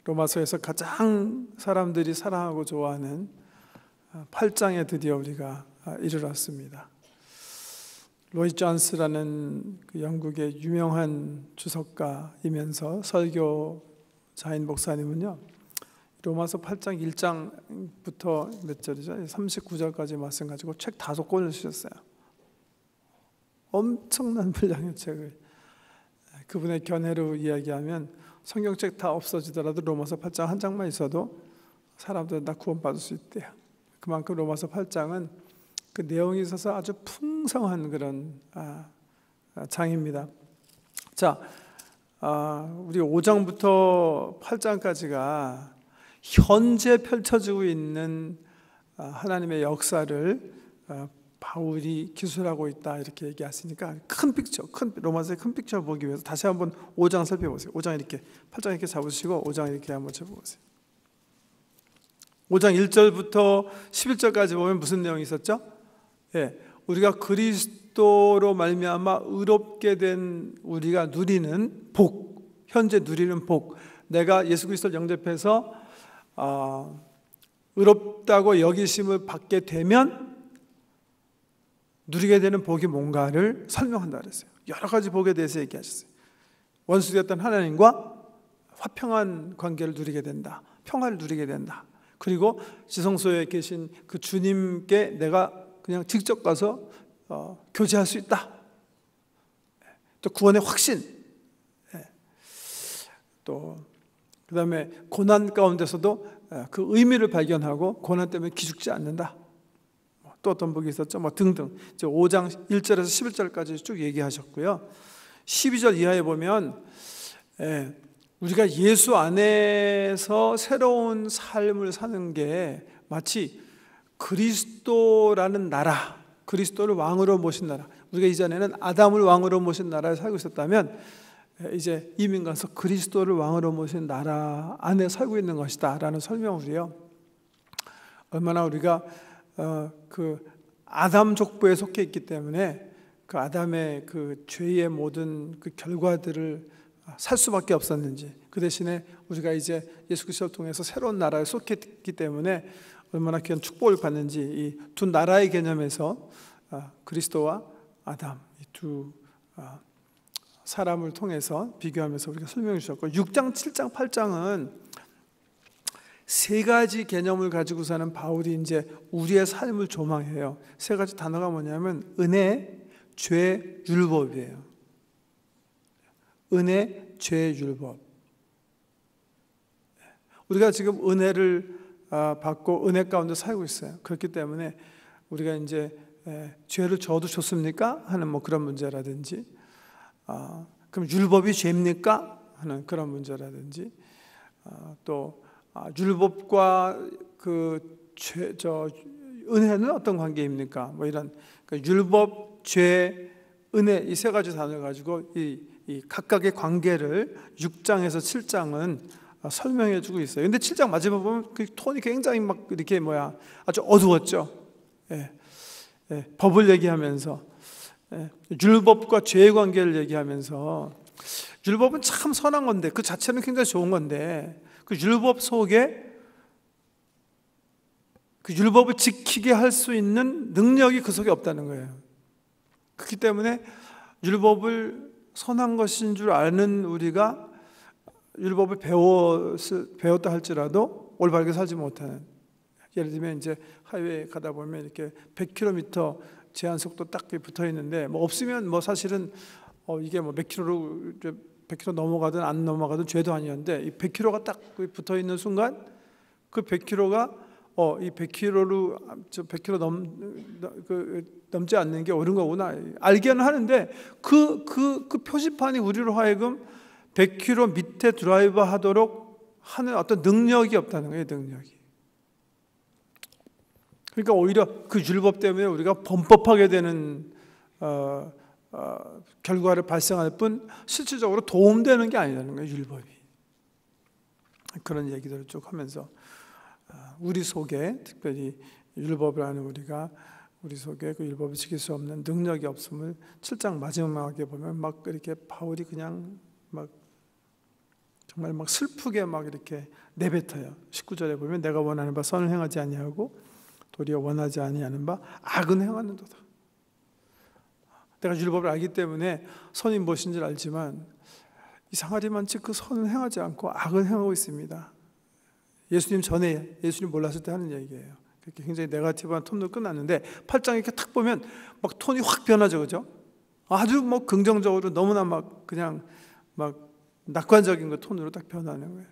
로마서에서 가장 사람들이 사랑하고 좋아하는 8장에 드디어 우리가 이르렀습니다. 로이 존스라는 그 영국의 유명한 주석가이면서 설교자인 목사님은요, 로마서 8장 1장부터 몇 절이죠? 39절까지 말씀 가지고 책 5권을 쓰셨어요. 엄청난 분량의 책을. 그분의 견해로 이야기하면 성경책 다 없어지더라도 로마서 8장 한 장만 있어도 사람들은 다 구원받을 수 있대요. 그만큼 로마서 8장은 그 내용이 있어서 아주 풍성한 그런 장입니다. 자, 우리 5장부터 8장까지가 현재 펼쳐지고 있는 하나님의 역사를 바울이 기술하고 있다 이렇게 얘기했으니까 큰 픽처, 로마서의 큰 픽처를 보기 위해서 다시 한번 5장 살펴보세요. 5장 이렇게 8장 이렇게 잡으시고 5장 이렇게 한번 쳐보세요. 5장 1절부터 11절까지 보면 무슨 내용이 있었죠? 예, 우리가 그리스도로 말미암아 의롭게 된 우리가 누리는 복, 현재 누리는 복, 내가 예수 그리스도를 영접해서 의롭다고 여기심을 받게 되면 누리게 되는 복이 뭔가를 설명한다 그랬어요. 여러 가지 복에 대해서 얘기하셨어요. 원수되었던 하나님과 화평한 관계를 누리게 된다. 평화를 누리게 된다. 그리고 지성소에 계신 그 주님께 내가 그냥 직접 가서 교제할 수 있다. 또 구원의 확신. 또 그다음에 고난 가운데서도 그 의미를 발견하고 고난 때문에 기죽지 않는다. 또 어떤 복이 있었죠? 등등. 5장 1절에서 11절까지 쭉 얘기하셨고요. 12절 이하에 보면 우리가 예수 안에서 새로운 삶을 사는 게 마치 그리스도라는 나라, 그리스도를 왕으로 모신 나라, 우리가 이전에는 아담을 왕으로 모신 나라에 살고 있었다면 이제 이민 가서 그리스도를 왕으로 모신 나라 안에 살고 있는 것이다 라는 설명을요. 얼마나 우리가 그 아담 족보에 속해 있기 때문에 그 아담의 그 죄의 모든 그 결과들을 살 수밖에 없었는지, 그 대신에 우리가 이제 예수 그리스도를 통해서 새로운 나라에 속해 있기 때문에 얼마나 귀한 축복을 받는지 이 두 나라의 개념에서 그리스도와 아담 이 두 사람을 통해서 비교하면서 우리가 설명해 주셨고, 6장, 7장, 8장은 세 가지 개념을 가지고 사는 바울이 이제 우리의 삶을 조망해요. 세 가지 단어가 뭐냐면 은혜, 죄, 율법이에요. 은혜, 죄, 율법. 우리가 지금 은혜를 받고 은혜 가운데 살고 있어요. 그렇기 때문에 우리가 이제 죄를 져도 좋습니까? 하는 그런 문제라든지, 그럼 율법이 죄입니까? 하는 그런 문제라든지, 또 율법과 은혜는 어떤 관계입니까? 이런 율법, 죄, 은혜 이 세 가지 단어를 가지고 이 각각의 관계를 6장에서 7장은 설명해주고 있어요. 근데 7장 마지막 보면 그 톤이 굉장히 이렇게 아주 어두웠죠. 법을 얘기하면서 율법과 죄의 관계를 얘기하면서, 율법은 참 선한 건데 그 자체는 굉장히 좋은 건데 그 율법 속에 그 율법을 지키게 할 수 있는 능력이 그 속에 없다는 거예요. 그렇기 때문에 율법을 선한 것인 줄 아는 우리가 율법을 배웠다 할지라도 올바르게 살지 못하는, 예를 들면 이제 하이웨이 가다 보면 이렇게 100km 제한 속도 딱 붙어 있는데 없으면 사실은 이게 몇 킬로로 100km 넘어가든 안 넘어가든 죄도 아니었는데 이 100km가 딱 붙어 있는 순간 그 100km가 이 100km로 100km 넘지 않는 게 옳은 거구나 알게는 하는데 그 표지판이 우리로 하여금 100km 밑에 드라이브 하도록 하는 어떤 능력이 없다는 거예요. 능력이. 그러니까 오히려 그 율법 때문에 우리가 범법하게 되는 결과를 발생할 뿐 실질적으로 도움되는 게 아니라는 거예요. 율법이. 그런 얘기들을 쭉 하면서 우리 속에, 특별히 율법을 아는 우리가 우리 속에 그 율법을 지킬 수 없는 능력이 없음을 7장 마지막에 보면 이렇게 바울이 그냥 정말 막 슬프게 막 이렇게 내뱉어요. 19절에 보면 내가 원하는 바 선을 행하지 아니하고 도리어 원하지 아니하는 바 악은 행하는도다. 내가 율법을 알기 때문에 선이 무엇인지 알지만 이상하리만치 그 선을 행하지 않고 악을 행하고 있습니다. 예수님 전에, 예수님 몰랐을 때 하는 얘기예요. 그렇게 굉장히 네거티브한 톤으로 끝났는데 8장 이렇게 탁 보면 막 톤이 확 변하죠, 그죠? 아주 뭐 긍정적으로 너무나 막 그냥 막 낙관적인 그 톤으로 딱 변하는 거예요.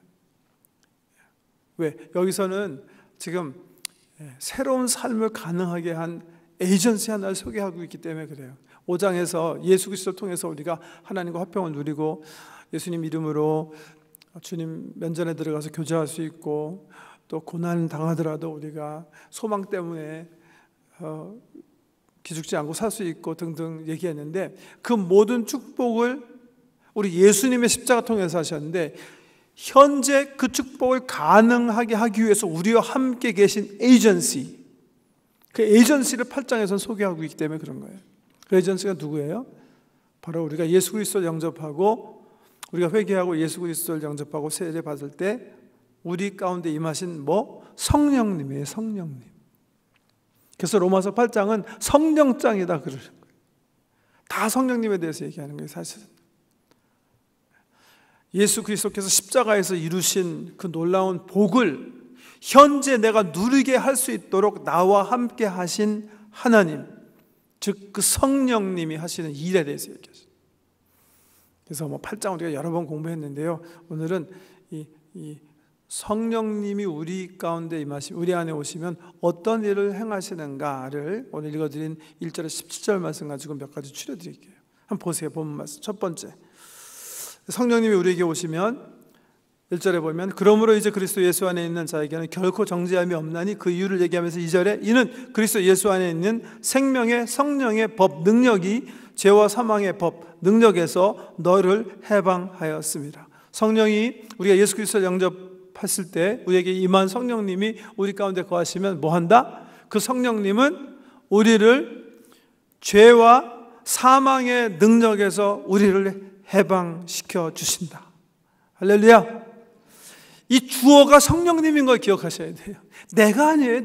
왜? 여기서는 지금 새로운 삶을 가능하게 한 에이전시 하나를 소개하고 있기 때문에 그래요. 5장에서 예수 그리스도를 통해서 우리가 하나님과 화평을 누리고 예수님 이름으로 주님 면전에 들어가서 교제할 수 있고 또 고난 당하더라도 우리가 소망 때문에 기죽지 않고 살 수 있고 등등 얘기했는데 그 모든 축복을 우리 예수님의 십자가 통해서 하셨는데 현재 그 축복을 가능하게 하기 위해서 우리와 함께 계신 에이전시, 그 에이전시를 8장에서는 소개하고 있기 때문에 그런 거예요. 그 에이전시가 누구예요? 바로 우리가 예수 그리스도를 영접하고 우리가 회개하고 예수 그리스도를 영접하고 세례 받을 때 우리 가운데 임하신 성령님이에요. 성령님. 그래서 로마서 8장은 성령장이다 그러는 거예요. 다 성령님에 대해서 얘기하는 거예요. 사실은 예수 그리스도께서 십자가에서 이루신 그 놀라운 복을 현재 내가 누리게 할 수 있도록 나와 함께 하신 하나님, 즉 그 성령님이 하시는 일에 대해서 얘기하죠. 그래서 8장 우리가 여러 번 공부했는데요. 오늘은 이 성령님이 우리 가운데 임하시, 우리 안에 오시면 어떤 일을 행하시는가를 오늘 읽어드린 1절에 17절 말씀 가지고 몇 가지 추려드릴게요. 한번 보세요. 본문 말씀. 첫 번째, 성령님이 우리에게 오시면 1절에 보면 그러므로 이제 그리스도 예수 안에 있는 자에게는 결코 정죄함이 없나니 그 이유를 얘기하면서 2절에 이는 그리스도 예수 안에 있는 생명의 성령의 법 능력이 죄와 사망의 법 능력에서 너를 해방하였습니다. 성령이 우리가 예수 그리스도를 영접했을 때 우리에게 임한 성령님이 우리 가운데 거하시면 뭐한다? 그 성령님은 우리를 죄와 사망의 능력에서 우리를 해방시켜 주신다. 할렐루야. 이 주어가 성령님인 걸 기억하셔야 돼요. 내가 아니에요.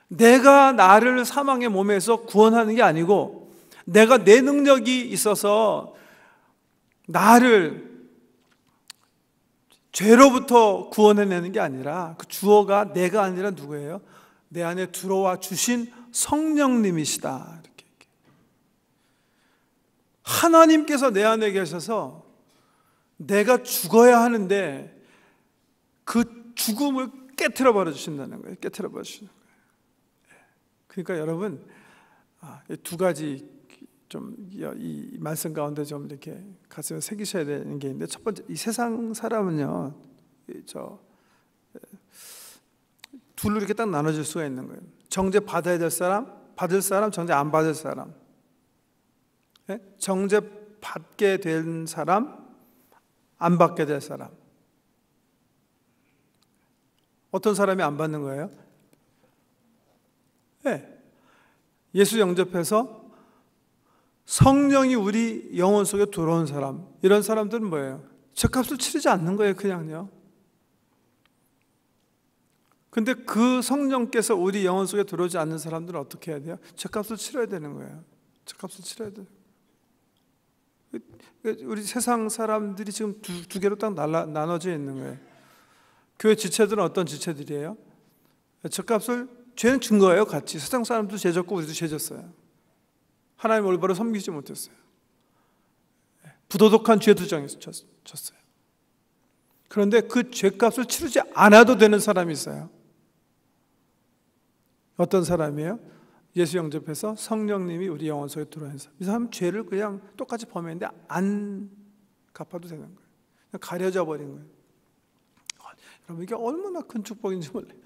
내가 나를 사망의 몸에서 구원하는 게 아니고 내가 내 능력이 있어서 나를 죄로부터 구원해내는 게 아니라 그 주어가 내가 아니라 누구예요? 내 안에 들어와 주신 성령님이시다. 이렇게. 하나님께서 내 안에 계셔서 내가 죽어야 하는데 그 죽음을 깨트려 버려 주신다는 거예요. 깨트려 버려 주시는 거예요. 그러니까 여러분 두 가지 좀 이 말씀 가운데 좀 이렇게 가슴에 새기셔야 되는 게 있는데 첫 번째, 이 세상 사람은요 둘로 이렇게 딱 나눠질 수가 있는 거예요. 정죄 받아야 될 사람, 받을 사람, 정죄 안 받을 사람. 정죄 받게 된 사람, 안 받게 될 사람. 어떤 사람이 안 받는 거예요? 예수 영접해서 성령이 우리 영혼 속에 들어온 사람, 이런 사람들은 뭐예요? 죗값을 치르지 않는 거예요. 그냥요. 근데 그 성령께서 우리 영혼 속에 들어오지 않는 사람들은 어떻게 해야 돼요? 죗값을 치러야 되는 거예요. 죗값을 치러야 돼요. 우리 세상 사람들이 지금 두 개로 딱 나눠져 있는 거예요. 교회 지체들은 어떤 지체들이에요? 죗값을, 죄는 준 거예요. 같이 세상 사람도 죄 졌고 우리도 죄 졌어요. 하나님 올바로 섬기지 못했어요. 부도덕한 죄도 졌어요. 그런데 그 죄값을 치르지 않아도 되는 사람이 있어요. 어떤 사람이에요? 예수 영접해서 성령님이 우리 영혼 속에 들어오는 사람. 이 사람은 죄를 그냥 똑같이 범했는데 안 갚아도 되는 거예요. 그냥 가려져 버린 거예요. 여러분, 이게 얼마나 큰 축복인지 몰라요.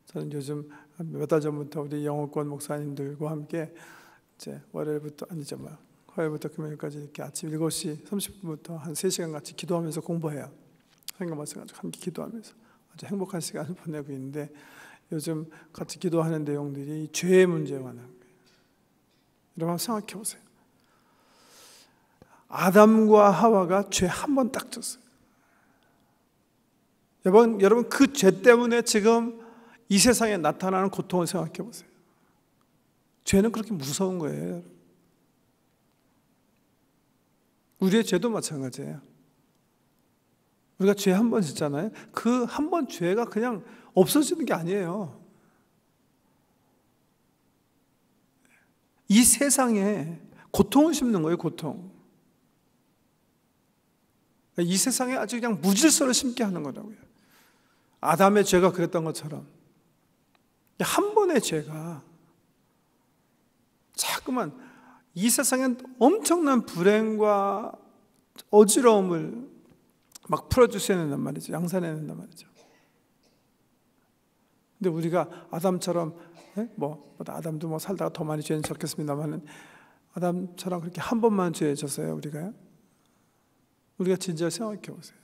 저는 요즘 몇 달 전부터 우리 영어권 목사님들과 함께 이제 화요일부터 금요일까지 이렇게 아침 7시 30분부터 한 3시간 같이 기도하면서 공부해요. 성경 말씀 가지고 함께 기도하면서 아주 행복한 시간을 보내고 있는데 요즘 같이 기도하는 내용들이 죄의 문제에 관한 거예요. 여러분 한번 생각해 보세요. 아담과 하와가 죄 한 번 딱 졌어요. 여러분 그 죄 때문에 지금 이 세상에 나타나는 고통을 생각해 보세요. 죄는 그렇게 무서운 거예요. 우리의 죄도 마찬가지예요. 우리가 죄 한 번 짓잖아요. 그 한 번 죄가 그냥 없어지는 게 아니에요. 이 세상에 고통을 심는 거예요, 고통. 이 세상에 아주 그냥 무질서를 심게 하는 거라고요. 아담의 죄가 그랬던 것처럼 한 번의 죄가 자꾸만 이 세상엔 엄청난 불행과 어지러움을 막 풀어주셔야 된단 말이죠. 양산해야 된단 말이죠. 근데 우리가 아담처럼 아담도 살다가 더 많이 죄는 졌겠습니다만은 아담처럼 그렇게 한 번만 죄 졌어요, 우리가 진짜 생각해 보세요.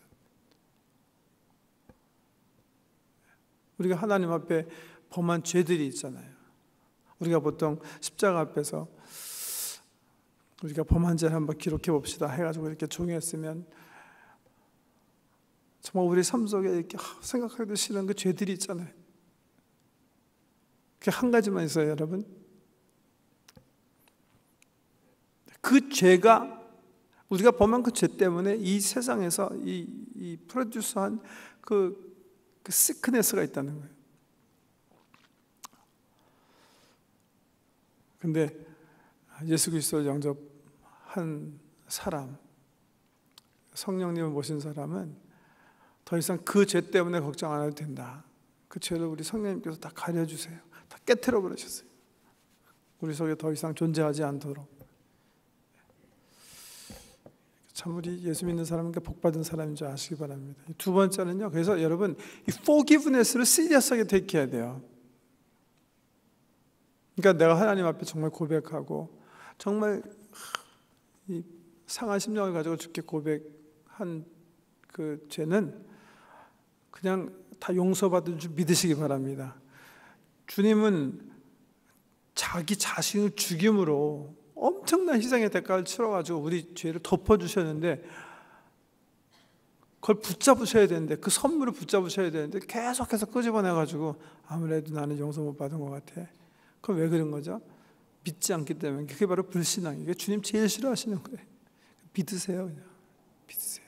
우리가 하나님 앞에 범한 죄들이 있잖아요. 우리가 보통 십자가 앞에서 우리가 범한 죄를 한번 기록해 봅시다 해가지고 이렇게 종이에 쓰면 정말 우리 삶 속에 이렇게 생각하기도 싫은 그 죄들이 있잖아요. 그게 한 가지만 있어요, 여러분. 그 죄가 우리가 범한 그 죄 때문에 이 세상에서 이 프로듀스한 그 시크네스가 있다는 거예요. 근데 예수 그리스도를 영접한 사람, 성령님을 모신 사람은 더 이상 그 죄 때문에 걱정 안 해도 된다. 그 죄를 우리 성령님께서 다 가려주세요. 다 깨트려 버리셨어요. 우리 속에 더 이상 존재하지 않도록. 참 우리 예수 믿는 사람은 복받은 사람인 줄 아시기 바랍니다. 두 번째는요. 그래서 여러분 이 forgiveness를 시리어스하게 택해야 돼요. 그러니까 내가 하나님 앞에 정말 고백하고 정말 이 상한 심령을 가지고 주께 고백한 그 죄는 그냥 다 용서받은 줄 믿으시기 바랍니다. 주님은 자기 자신을 죽임으로 엄청난 희생의 대가를 치러가지고 우리 죄를 덮어주셨는데 그걸 붙잡으셔야 되는데 그 선물을 붙잡으셔야 되는데 계속해서 끄집어내가지고 아무래도 나는 용서 못 받은 것 같아. 그럼 왜 그런 거죠? 믿지 않기 때문에. 그게 바로 불신앙이에요. 주님 제일 싫어하시는 거예요. 믿으세요. 그냥 믿으세요.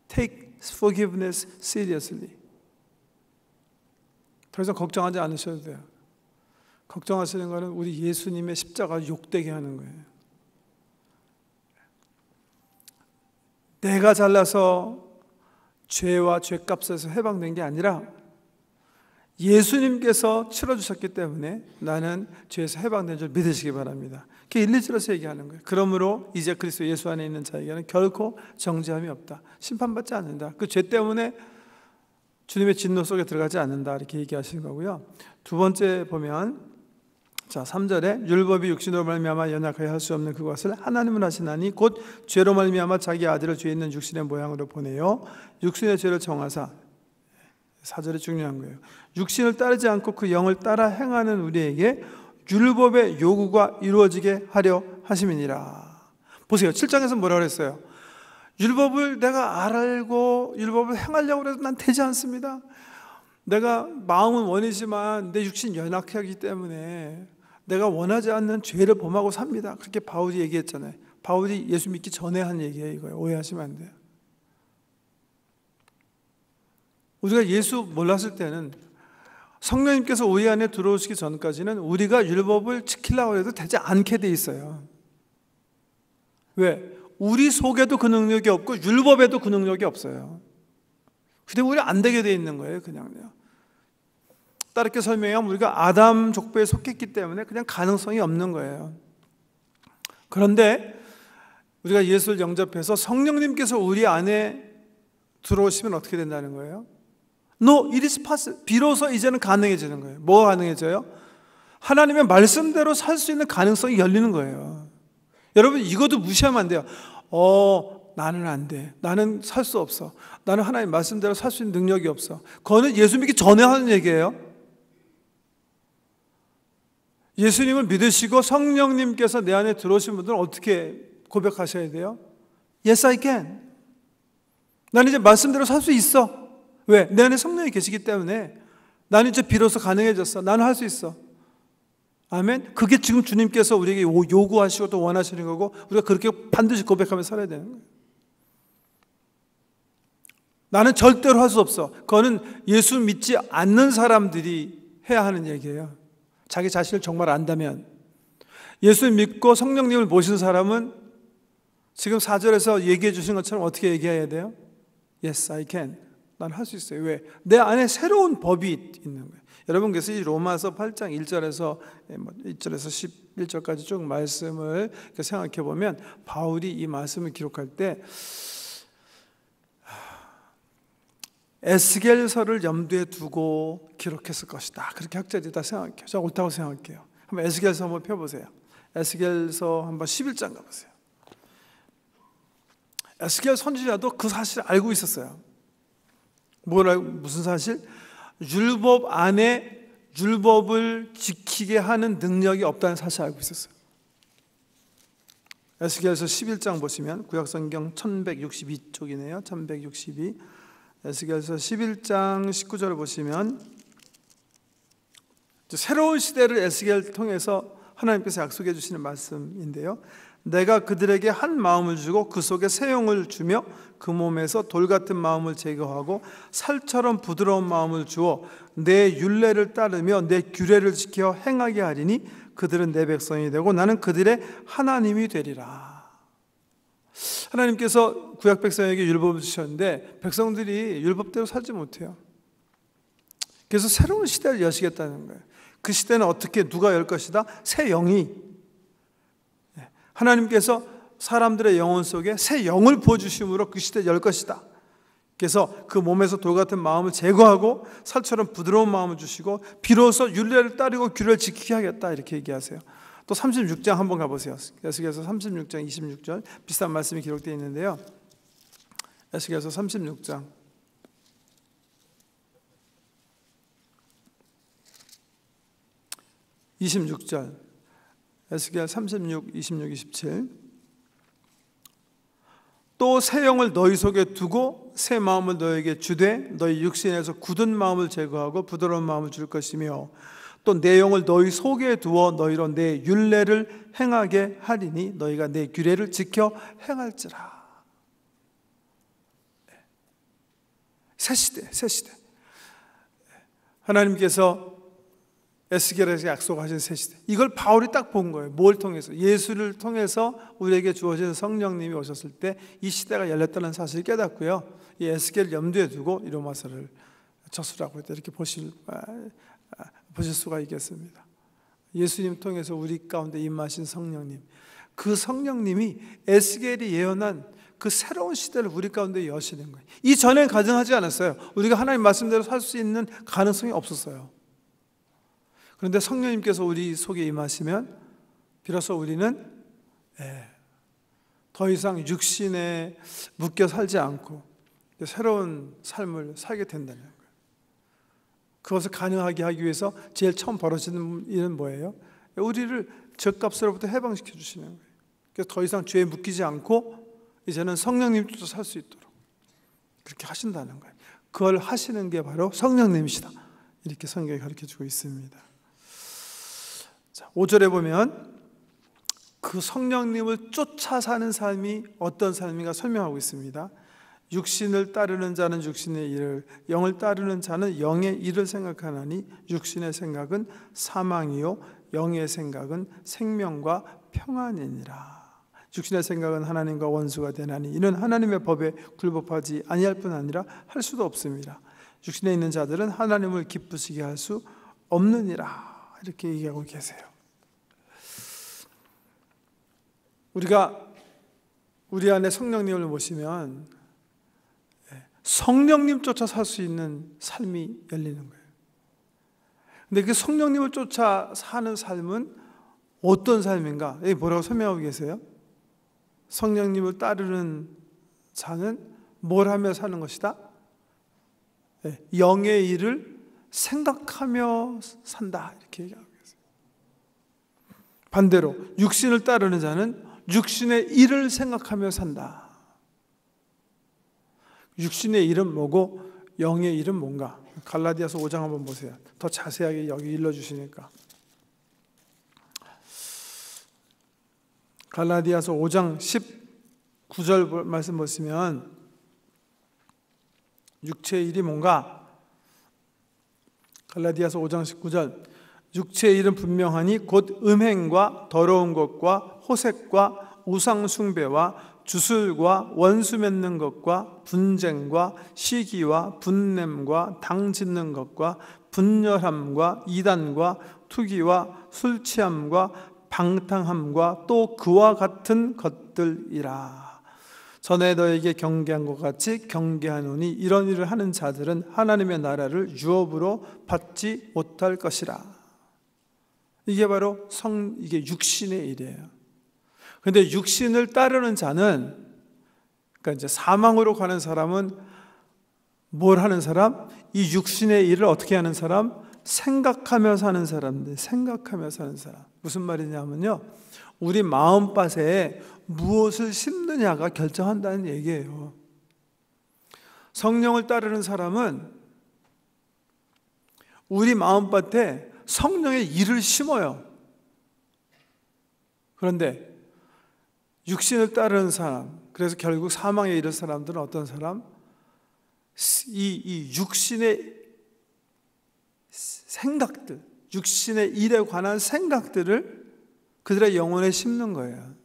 Take forgiveness seriously. 더 이상 걱정하지 않으셔도 돼요. 걱정하시는 거는 우리 예수님의 십자가를 욕되게 하는 거예요. 내가 잘나서 죄와 죄값에서 해방된 게 아니라 예수님께서 치러주셨기 때문에 나는 죄에서 해방된 줄 믿으시기 바랍니다. 그게 1~2절에서 얘기하는 거예요. 그러므로 이제 그리스도 예수 안에 있는 자에게는 결코 정죄함이 없다. 심판받지 않는다. 그 죄 때문에 주님의 진노 속에 들어가지 않는다. 이렇게 얘기하시는 거고요. 두 번째 보면 3절에 율법이 육신으로 말미암아 연약하게 할 수 없는 그것을 하나님은 하시나니 곧 죄로 말미암아 자기 아들을 죄 있는 육신의 모양으로 보내요 육신의 죄를 정하사 4절이 중요한 거예요. 육신을 따르지 않고 그 영을 따라 행하는 우리에게 율법의 요구가 이루어지게 하려 하심이니라. 보세요. 7장에서 뭐라고 그랬어요? 율법을 내가 알고 율법을 행하려고 해도 난 되지 않습니다. 내가 마음은 원이지만 내 육신이 연약하기 때문에 내가 원하지 않는 죄를 범하고 삽니다. 그렇게 바울이 얘기했잖아요. 바울이 예수 믿기 전에 한 얘기예요. 이거예요. 오해하시면 안 돼요. 우리가 예수 몰랐을 때는 성령님께서 우리 안에 들어오시기 전까지는 우리가 율법을 지키려고 해도 되지 않게 돼 있어요. 왜? 우리 속에도 그 능력이 없고 율법에도 그 능력이 없어요. 근데 우리 안 되게 돼 있는 거예요. 그냥요. 다르게 설명하면 우리가 아담 족보에 속했기 때문에 그냥 가능성이 없는 거예요. 그런데 우리가 예수를 영접해서 성령님께서 우리 안에 들어오시면 어떻게 된다는 거예요? No, it is possible. 비로소 이제는 가능해지는 거예요. 뭐가 가능해져요? 하나님의 말씀대로 살 수 있는 가능성이 열리는 거예요. 여러분 이것도 무시하면 안 돼요. 나는 안 돼. 나는 살 수 없어. 나는 하나님 말씀대로 살 수 있는 능력이 없어. 그거는 예수 믿기 전에 하는 얘기예요. 예수님을 믿으시고 성령님께서 내 안에 들어오신 분들은 어떻게 고백하셔야 돼요? Yes, I can. 나는 이제 말씀대로 살 수 있어. 왜? 내 안에 성령이 계시기 때문에 나는 이제 비로소 가능해졌어. 나는 할 수 있어. 아멘. 그게 지금 주님께서 우리에게 요구하시고 또 원하시는 거고 우리가 그렇게 반드시 고백하며 살아야 되는 거예요. 나는 절대로 할 수 없어. 그거는 예수 믿지 않는 사람들이 해야 하는 얘기예요. 자기 자신을 정말 안다면. 예수 믿고 성령님을 모신 사람은 지금 4절에서 얘기해 주신 것처럼 어떻게 얘기해야 돼요? Yes, I can. 난 할 수 있어요. 왜? 내 안에 새로운 법이 있는 거예요. 여러분, 그래서 이 로마서 8장 1절에서 11절까지 쭉 말씀을 생각해 보면 바울이 이 말씀을 기록할 때 에스겔서를 염두에 두고 기록했을 것이다. 그렇게 학자들이 다 생각해요. 제가 옳다고 생각해요. 한번 에스겔서 한번 펴보세요. 에스겔서 한번 11장 가보세요. 에스겔 선지자도 그 사실을 알고 있었어요. 무슨 사실? 율법 안에 율법을 지키게 하는 능력이 없다는 사실을 알고 있었어요. 에스겔서 11장 보시면 구약성경 1162쪽이네요. 1162. 에스겔서 11장 19절을 보시면 새로운 시대를 에스겔을 통해서 하나님께서 약속해 주시는 말씀인데요. 내가 그들에게 한 마음을 주고 그 속에 새 영을 주며 그 몸에서 돌 같은 마음을 제거하고 살처럼 부드러운 마음을 주어 내 율례를 따르며 내 규례를 지켜 행하게 하리니 그들은 내 백성이 되고 나는 그들의 하나님이 되리라. 하나님께서 구약 백성에게 율법을 주셨는데 백성들이 율법대로 살지 못해요. 그래서 새로운 시대를 여시겠다는 거예요. 그 시대는 어떻게 누가 열 것이다? 새 영이, 하나님께서 사람들의 영혼 속에 새 영을 부어주심으로 그 시대를 열 것이다. 그래서 그 몸에서 돌 같은 마음을 제거하고 살처럼 부드러운 마음을 주시고 비로소 율례를 따르고 규례를 지키게 하겠다, 이렇게 얘기하세요. 또 36장 한번 가보세요. 에스겔서 36장 26절 비슷한 말씀이 기록되어 있는데요. 에스겔서 36장 26절 에스겔 36, 26, 27 또 새 영을 너희 속에 두고 새 마음을 너에게 주되 너희 육신에서 굳은 마음을 제거하고 부드러운 마음을 줄 것이며 또 내 영을 너희 속에 두어 너희로 내 율례를 행하게 하리니 너희가 내 규례를 지켜 행할지라. 새 시대, 새 시대. 하나님께서 에스겔에서 약속하신 새 시대. 이걸 바울이 딱 본 거예요. 뭘 통해서? 예수를 통해서 우리에게 주어진 성령님이 오셨을 때 이 시대가 열렸다는 사실을 깨닫고요. 이 에스겔을 염두에 두고 이 로마서를 저술하고 있다, 이렇게 보실 수가 있겠습니다. 예수님 통해서 우리 가운데 임하신 성령님, 그 성령님이 에스겔이 예언한 그 새로운 시대를 우리 가운데 여시는 거예요. 이전엔 가능하지 않았어요. 우리가 하나님 말씀대로 살 수 있는 가능성이 없었어요. 그런데 성령님께서 우리 속에 임하시면 비로소 우리는 더 이상 육신에 묶여 살지 않고 새로운 삶을 살게 된다는 거예요. 그것을 가능하게 하기 위해서 제일 처음 벌어지는 일은 뭐예요? 우리를 죄값으로부터 해방시켜 주시는 거예요. 그래서 더 이상 죄에 묶이지 않고 이제는 성령님께서 살 수 있도록 그렇게 하신다는 거예요. 그걸 하시는 게 바로 성령님이시다, 이렇게 성경이 가르쳐주고 있습니다. 자, 5절에 보면 그 성령님을 쫓아 사는 삶이 어떤 삶인가 설명하고 있습니다. 육신을 따르는 자는 육신의 일을, 영을 따르는 자는 영의 일을 생각하나니 육신의 생각은 사망이요 영의 생각은 생명과 평안이니라. 육신의 생각은 하나님과 원수가 되나니 이는 하나님의 법에 굴복하지 아니할 뿐 아니라 할 수도 없습니다. 육신에 있는 자들은 하나님을 기쁘시게 할 수 없느니라, 이렇게 얘기하고 계세요. 우리가 우리 안에 성령님을 모시면 성령님 쫓아 살 수 있는 삶이 열리는 거예요. 근데 그 성령님을 쫓아 사는 삶은 어떤 삶인가? 여기 뭐라고 설명하고 계세요? 성령님을 따르는 자는 뭘 하며 사는 것이다? 영의 일을 생각하며 산다, 이렇게 얘기하고 계세요. 반대로 육신을 따르는 자는 육신의 일을 생각하며 산다. 육신의 일은 뭐고 영의 일은 뭔가? 갈라디아서 5장 한번 보세요. 더 자세하게 여기 일러주시니까. 갈라디아서 5장 19절 말씀 보시면 육체의 일이 뭔가? 갈라디아서 5장 19절 육체의 일은 분명하니 곧 음행과 더러운 것과 호색과 우상 숭배와 주술과 원수 맺는 것과 분쟁과 시기와 분냄과 당 짓는 것과 분열함과 이단과 투기와 술 취함과 방탕함과 또 그와 같은 것들이라. 전에 너에게 경계한 것 같이 경계하노니 이런 일을 하는 자들은 하나님의 나라를 유업으로 받지 못할 것이라. 이게 바로 이게 육신의 일이에요. 그런데 육신을 따르는 자는, 그러니까 이제 사망으로 가는 사람은 뭘 하는 사람? 이 육신의 일을 어떻게 하는 사람? 생각하며 사는 사람들, 생각하며 사는 사람. 무슨 말이냐면요, 우리 마음밭에 무엇을 심느냐가 결정한다는 얘기예요. 성령을 따르는 사람은 우리 마음밭에 성령의 일을 심어요. 그런데 육신을 따르는 사람, 그래서 결국 사망에 이를 사람들은 어떤 사람? 이 육신의 생각들, 육신의 일에 관한 생각들을 그들의 영혼에 심는 거예요.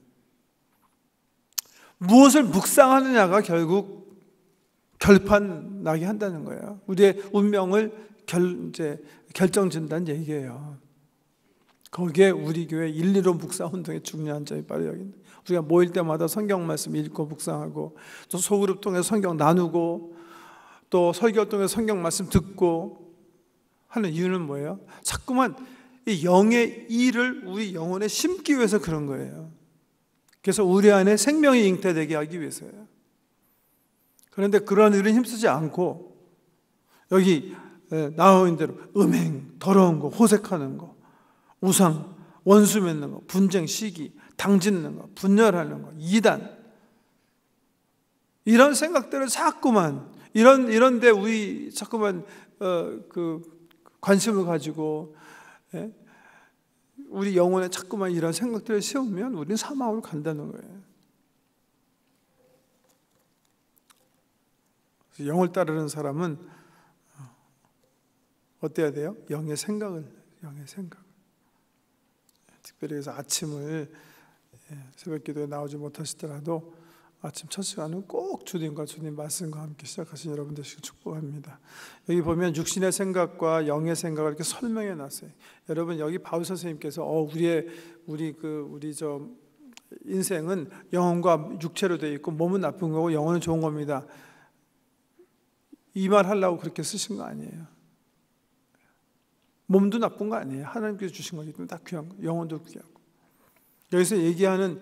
무엇을 묵상하느냐가 결국 결판 나게 한다는 거예요. 우리의 운명을 결정짓는다는 얘기예요. 거기에 우리 교회 1.15 묵상 운동의 중요한 점이 바로 여기입니다. 우리가 모일 때마다 성경 말씀 읽고 묵상하고, 또 소그룹 통해서 성경 나누고, 또 설교 통해서 성경 말씀 듣고 하는 이유는 뭐예요? 자꾸만 이 영의 일을 우리 영혼에 심기 위해서 그런 거예요. 그래서 우리 안에 생명이 잉태되게 하기 위해서예요. 그런데 그런 일은 힘쓰지 않고 여기 나온 대로 음행, 더러운 거, 호색하는 거, 우상, 원수 맺는 거, 분쟁, 시기, 당짓는 거, 분열하는 거, 이단, 이런 생각들을 자꾸만 이런데 우리 자꾸만 관심을 가지고 우리 영혼에 자꾸만 이런 생각들을 세우면 우리는 사망으로 간다는 거예요. 영을 따르는 사람은 어때야 돼요? 영의 생각. 특별히 그래서 아침을 새벽 기도에 나오지 못하시더라도 아침 첫 시간은 꼭 주님과 주님 말씀과 함께 시작하신 여러분 되시길 축복합니다. 여기 보면 육신의 생각과 영의 생각을 이렇게 설명해 놨어요. 여러분, 여기 바울 선생님께서 우리 인생은 영혼과 육체로 되어 있고 몸은 나쁜 거고 영혼은 좋은 겁니다. 이 말 하려고 그렇게 쓰신 거 아니에요. 몸도 나쁜 거 아니에요. 하나님께서 주신 거기 때문에 다 귀한 거. 영혼도 귀하고. 여기서 얘기하는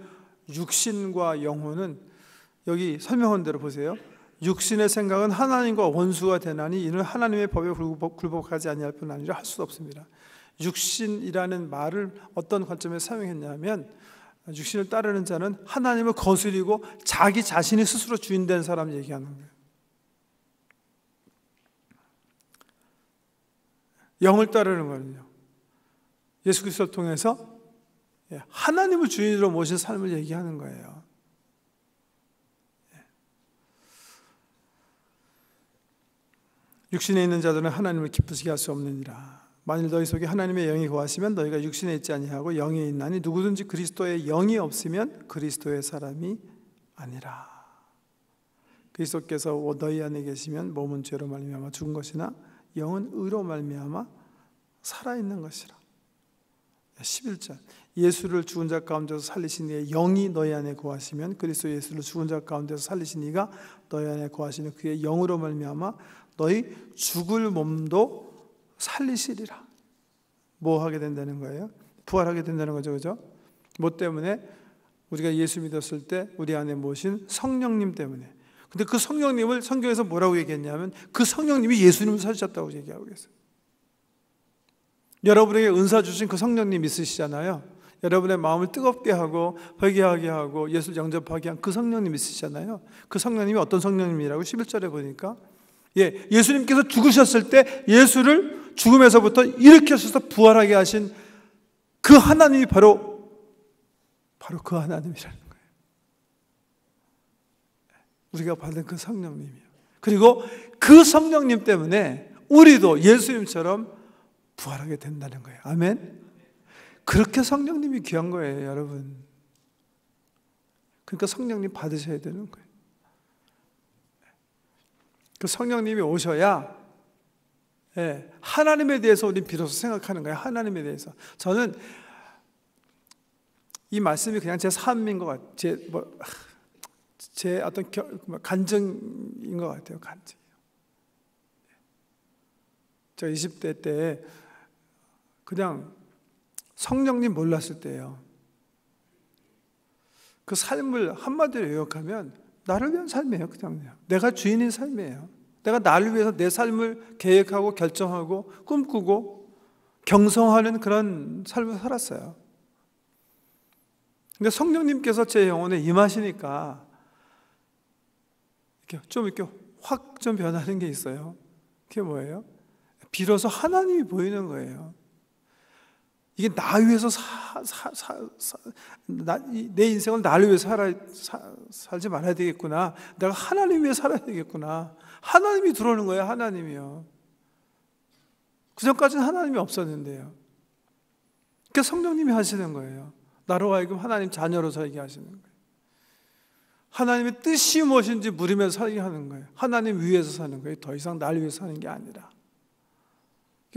육신과 영혼은 여기 설명한 대로 보세요. 육신의 생각은 하나님과 원수가 되나니 이는 하나님의 법에 굴복하지 아니할 뿐 아니라 할 수 없습니다. 육신이라는 말을 어떤 관점에서 사용했냐면, 육신을 따르는 자는 하나님을 거스리고 자기 자신이 스스로 주인 된 사람 얘기하는 거예요. 영을 따르는 거는요, 예수 그리스도를 통해서 하나님을 주인으로 모신 삶을 얘기하는 거예요. 육신에 있는 자들은 하나님을 기쁘시게 할 수 없느니라. 만일 너희 속에 하나님의 영이 거하시면 너희가 육신에 있지 아니하고 영에 있나니 누구든지 그리스도의 영이 없으면 그리스도의 사람이 아니라. 그리스도께서 너희 안에 계시면 몸은 죄로 말미암아 죽은 것이나 영은 의로 말미암아 살아있는 것이라. 11절 예수를 죽은 자 가운데서 살리신 이의 영이 너희 안에 거하시면 그리스도 예수를 죽은 자 가운데서 살리신 이가 너희 안에 거하시는 그의 영으로 말미암아 너희 죽을 몸도 살리시리라. 뭐 하게 된다는 거예요? 부활하게 된다는 거죠. 그죠? 뭐 때문에? 우리가 예수 믿었을 때 우리 안에 모신 성령님 때문에. 근데 그 성령님을 성경에서 뭐라고 얘기했냐면 그 성령님이 예수님을 살리셨다고 얘기하고 계세요. 여러분에게 은사 주신 그 성령님 있으시잖아요. 여러분의 마음을 뜨겁게 하고 회개하게 하고 예수를 영접하게 한 그 성령님 있으시잖아요. 그 성령님이 어떤 성령님이라고 11절에 보니까 예, 예수님께서 죽으셨을 때 예수를 죽음에서부터 일으켜서 부활하게 하신 그 하나님이 바로 그 하나님이라는 거예요. 우리가 받은 그 성령님이요. 그리고 그 성령님 때문에 우리도 예수님처럼 부활하게 된다는 거예요. 아멘. 그렇게 성령님이 귀한 거예요, 여러분. 그러니까 성령님 받으셔야 되는 거예요. 그 성령님이 오셔야 하나님에 대해서 우리 비로소 생각하는 거예요. 하나님에 대해서. 저는 이 말씀이 그냥 제 삶인 것 같아요. 제 어떤 간증인 것 같아요. 간증. 저 20대 때 그냥 성령님 몰랐을 때예요. 그 삶을 한마디로 요약하면 나를 위한 삶이에요. 그냥 내가 주인인 삶이에요. 내가 나를 위해서 내 삶을 계획하고 결정하고 꿈꾸고 경성하는 그런 삶을 살았어요. 근데 성령님께서 제 영혼에 임하시니까 이렇게 확 좀 변하는 게 있어요. 그게 뭐예요? 비로소 하나님이 보이는 거예요. 이게 나 위해서 내 인생을 나를 위해서 살지 말아야 되겠구나. 내가 하나님 위해 살아야 되겠구나. 하나님이 들어오는 거예요. 하나님이요. 그전까지는 하나님이 없었는데요. 그러니까 성령님이 하시는 거예요. 나로 하여금 하나님 자녀로 살게 하시는 거예요. 하나님의 뜻이 무엇인지 물으면서 살게 하는 거예요. 하나님 위해서 사는 거예요. 더 이상 날 위해서 사는 게 아니라.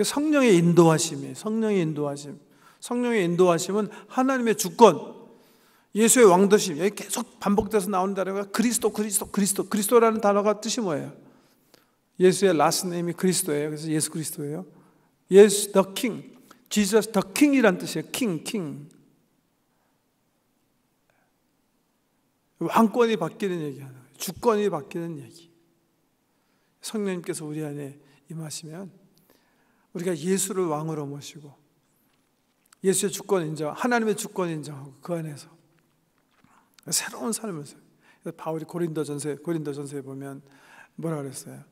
성령의 인도하심이에요. 성령의 인도하심. 성령의 인도하심은 하나님의 주권, 예수의 왕도심. 여기 계속 반복돼서 나오는 단어가 그리스도라는 단어가 뜻이 뭐예요? 예수의 라스트 네임이 그리스도예요. 그래서 예수 그리스도예요. 예수 the king, Jesus the king이란 뜻이에요. king. 왕권이 바뀌는 얘기하는 거예요. 주권이 바뀌는 얘기. 성령님께서 우리 안에 임하시면 우리가 예수를 왕으로 모시고 예수의 주권 인정, 하나님의 주권 인정하고 그 안에서 새로운 삶을 살아요. 바울이 고린도전서에 보면 뭐라 그랬어요?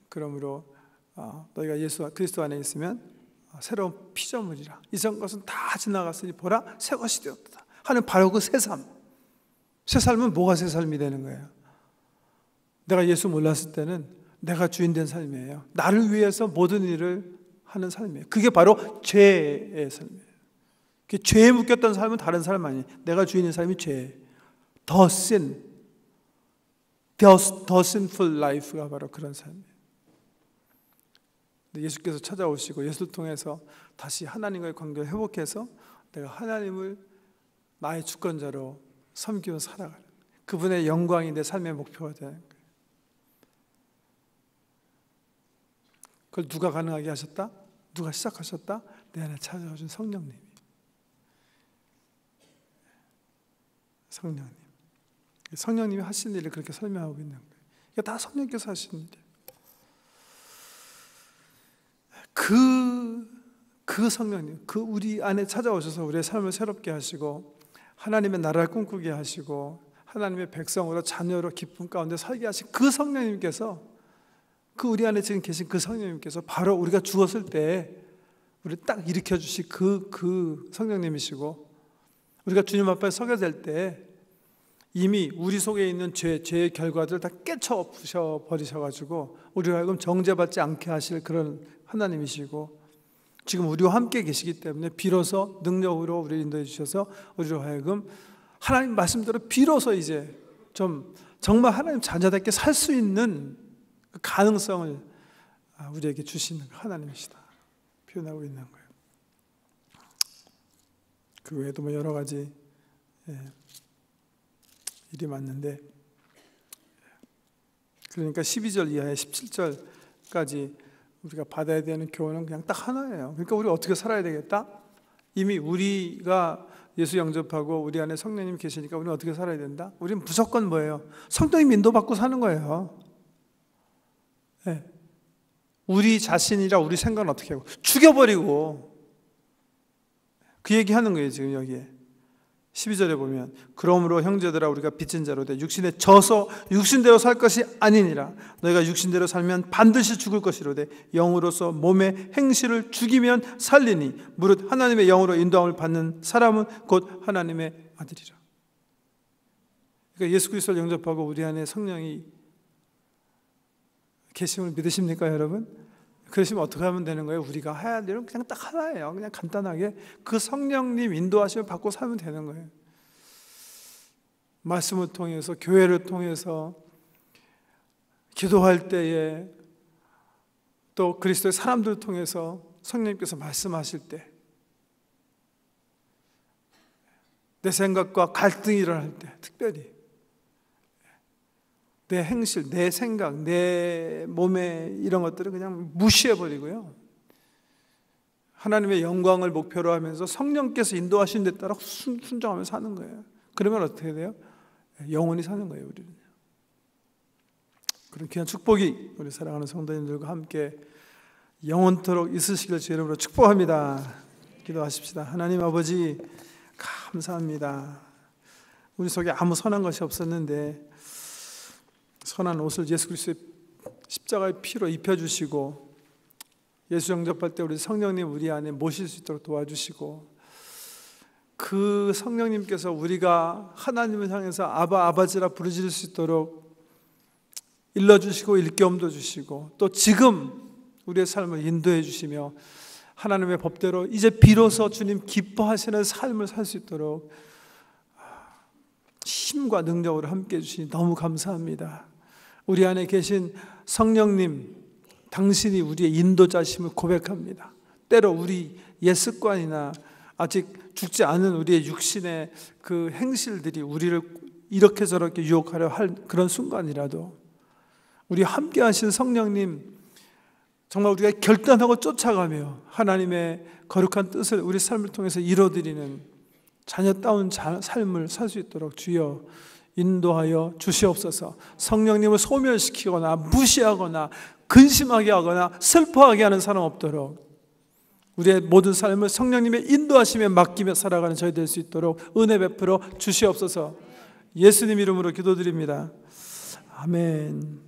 그러므로 너희가 예수 그리스도 안에 있으면 새로운 피조물이라. 이전 것은 다 지나갔으니 보라 새 것이 되었다 하는 바로 그 새 삶. 새 삶은 뭐가 새 삶이 되는 거예요? 내가 예수 몰랐을 때는 내가 주인 된 삶이에요. 나를 위해서 모든 일을 하는 삶이에요. 그게 바로 죄의 삶이에요. 죄에 묶였던 삶은 다른 삶 아니에요. 내가 주인인 삶이 죄예요. The sinful life가 바로 그런 삶이에요. 근데 예수께서 찾아오시고 예수를 통해서 다시 하나님과의 관계를 회복해서 내가 하나님을 나의 주권자로 섬기며 살아가는 그분의 영광이 내 삶의 목표가 되는 거예요. 그걸 누가 가능하게 하셨다? 누가 시작하셨다? 내 안에 찾아오신 성령님이. 성령님이 하신 일을 그렇게 설명하고 있는 거예요. 이게 다 성령께서 하신 일이에요. 그 성령님, 그 우리 안에 찾아오셔서 우리의 삶을 새롭게 하시고 하나님의 나라를 꿈꾸게 하시고 하나님의 백성으로 자녀로 기쁨 가운데 살게 하신 그 성령님께서 그 우리 안에 지금 계신 그 성령님께서 바로 우리가 죽었을 때 우리를 딱 일으켜 주실 그 성령님이시고 우리가 주님 앞에 서게 될 때 이미 우리 속에 있는 죄의 결과들을 다 깨쳐 부셔버리셔가지고 우리로 하여금 정죄받지 않게 하실 그런 하나님이시고 지금 우리와 함께 계시기 때문에 비로소 능력으로 우리를 인도해 주셔서 우리로 하여금 하나님 말씀대로 비로소 이제 좀 정말 하나님 자녀답게 살 수 있는 그 가능성을 우리에게 주시는 하나님이시다 표현하고 있는 거예요. 그 외에도 뭐 여러 가지 일이 많는데 그러니까 12절 이하에 17절까지 우리가 받아야 되는 교훈은 그냥 딱 하나예요. 그러니까 우리 어떻게 살아야 되겠다? 이미 우리가 예수 영접하고 우리 안에 성령님이 계시니까 우리는 어떻게 살아야 된다? 우리는 무조건 뭐예요? 성령님 인도받고 사는 거예요. 네. 우리 자신이라 우리 생각은 어떻게 하고 죽여버리고 그 얘기하는 거예요. 지금 여기에 12절에 보면 그러므로 형제들아 우리가 빚진 자로 돼 육신에 져서 육신대로 살 것이 아니니라. 너희가 육신대로 살면 반드시 죽을 것이로되 영으로서 몸의 행실을 죽이면 살리니 무릇 하나님의 영으로 인도함을 받는 사람은 곧 하나님의 아들이라. 그러니까 예수 그리스도를 영접하고 우리 안에 성령이 계심을 믿으십니까 여러분? 그러시면 어떻게 하면 되는 거예요? 우리가 해야 될 일은 그냥 딱 하나예요. 그냥 간단하게 그 성령님 인도하심을 받고 살면 되는 거예요. 말씀을 통해서, 교회를 통해서, 기도할 때에, 또 그리스도의 사람들을 통해서 성령님께서 말씀하실 때, 내 생각과 갈등이 일어날 때 특별히 내 행실, 내 생각, 내 몸의 이런 것들을 그냥 무시해버리고요, 하나님의 영광을 목표로 하면서 성령께서 인도하신 데 따라 순종하면서 사는 거예요. 그러면 어떻게 돼요? 영원히 사는 거예요. 우리는. 그런 귀한 축복이 우리 사랑하는 성도님들과 함께 영원토록 있으시길 주 이름으로 축복합니다. 기도하십시다. 하나님 아버지 감사합니다. 우리 속에 아무 선한 것이 없었는데 선한 옷을 예수 그리스도의 십자가의 피로 입혀주시고, 예수 영접할 때 우리 성령님 우리 안에 모실 수 있도록 도와주시고, 그 성령님께서 우리가 하나님을 향해서 아바 아바지라 부르짖을 수 있도록 일러주시고 일깨움도 주시고, 또 지금 우리의 삶을 인도해 주시며 하나님의 법대로 이제 비로소 주님 기뻐하시는 삶을 살 수 있도록 힘과 능력으로 함께해 주시니 너무 감사합니다. 우리 안에 계신 성령님, 당신이 우리의 인도자심을 고백합니다. 때로 우리 옛 습관이나 아직 죽지 않은 우리의 육신의 그 행실들이 우리를 이렇게 저렇게 유혹하려 할 그런 순간이라도 우리 함께 하신 성령님, 정말 우리가 결단하고 쫓아가며 하나님의 거룩한 뜻을 우리 삶을 통해서 이뤄드리는 자녀다운 삶을 살 수 있도록 주여 인도하여 주시옵소서. 성령님을 소멸시키거나 무시하거나 근심하게 하거나 슬퍼하게 하는 사람 없도록 우리의 모든 삶을 성령님의 인도하심에 맡기며 살아가는 저희 될 수 있도록 은혜 베풀어 주시옵소서. 예수님 이름으로 기도드립니다. 아멘.